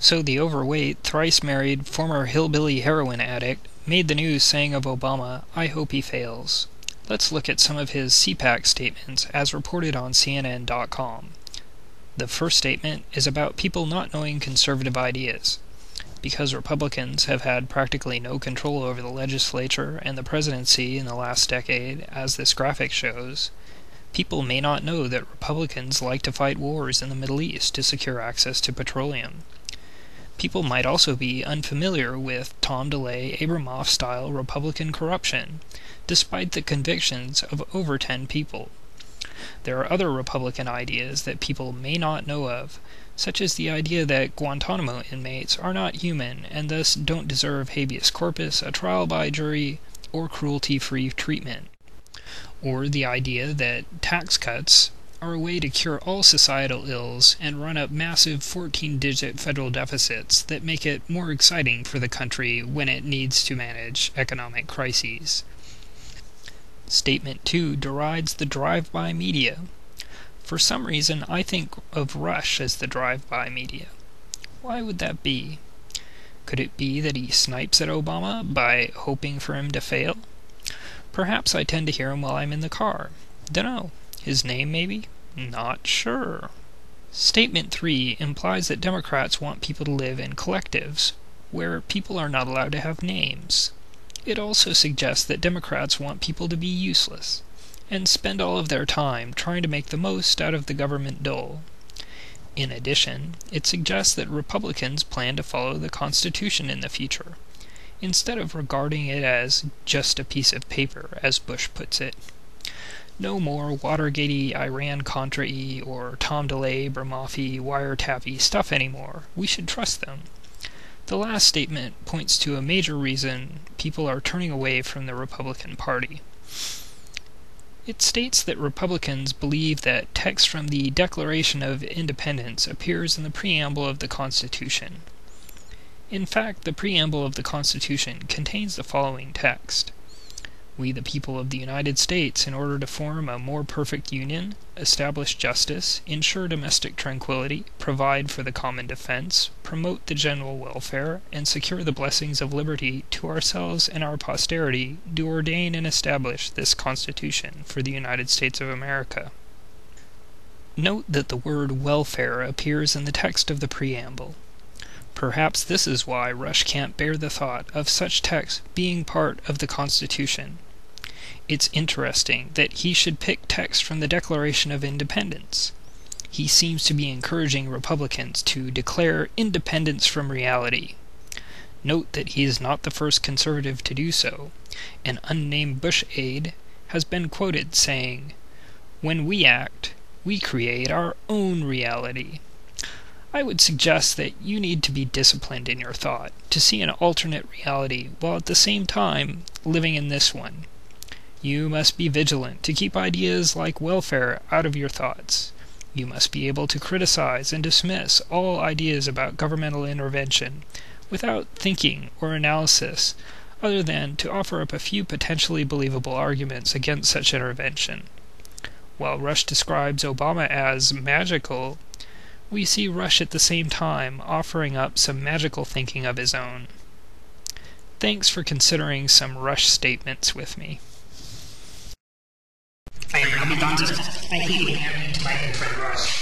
So the overweight, thrice-married, former hillbilly heroin addict made the news saying of Obama, "I hope he fails." Let's look at some of his CPAC statements as reported on CNN.com. The first statement is about people not knowing conservative ideas. Because Republicans have had practically no control over the legislature and the presidency in the last decade, as this graphic shows, people may not know that Republicans like to fight wars in the Middle East to secure access to petroleum. People might also be unfamiliar with Tom DeLay Abramoff-style Republican corruption, despite the convictions of over 10 people. There are other Republican ideas that people may not know of, such as the idea that Guantanamo inmates are not human and thus don't deserve habeas corpus, a trial by jury, or cruelty-free treatment. Or the idea that tax cuts are a way to cure all societal ills and run up massive 14-digit federal deficits that make it more exciting for the country when it needs to manage economic crises. Statement 2 derides the drive-by media. For some reason, I think of Rush as the drive-by media. Why would that be? Could it be that he snipes at Obama by hoping for him to fail? Perhaps I tend to hear him while I'm in the car. Dunno. His name, maybe? Not sure. Statement 3 implies that Democrats want people to live in collectives, where people are not allowed to have names. It also suggests that Democrats want people to be useless, and spend all of their time trying to make the most out of the government dole. In addition, it suggests that Republicans plan to follow the Constitution in the future, instead of regarding it as just a piece of paper, as Bush puts it. No more Watergate-y, Iran-Contra-y, or Tom DeLay, Abramoff-y, wiretappy stuff anymore. We should trust them. The last statement points to a major reason people are turning away from the Republican Party. It states that Republicans believe that text from the Declaration of Independence appears in the preamble of the Constitution. In fact, the preamble of the Constitution contains the following text: "We, the people of the United States, in order to form a more perfect union, establish justice, ensure domestic tranquility, provide for the common defense, promote the general welfare, and secure the blessings of liberty to ourselves and our posterity, do ordain and establish this Constitution for the United States of America." Note that the word welfare appears in the text of the preamble. Perhaps this is why Rush can't bear the thought of such text being part of the Constitution. It's interesting that he should pick text from the Declaration of Independence. He seems to be encouraging Republicans to declare independence from reality. Note that he is not the first conservative to do so. An unnamed Bush aide has been quoted saying, "When we act, we create our own reality." I would suggest that you need to be disciplined in your thought, to see an alternate reality while at the same time living in this one. You must be vigilant to keep ideas like welfare out of your thoughts. You must be able to criticize and dismiss all ideas about governmental intervention without thinking or analysis, other than to offer up a few potentially believable arguments against such intervention. While Rush describes Obama as magical, we see Rush at the same time offering up some magical thinking of his own. Thanks for considering some Rush statements with me. I hate when it happens to my good friend Rush.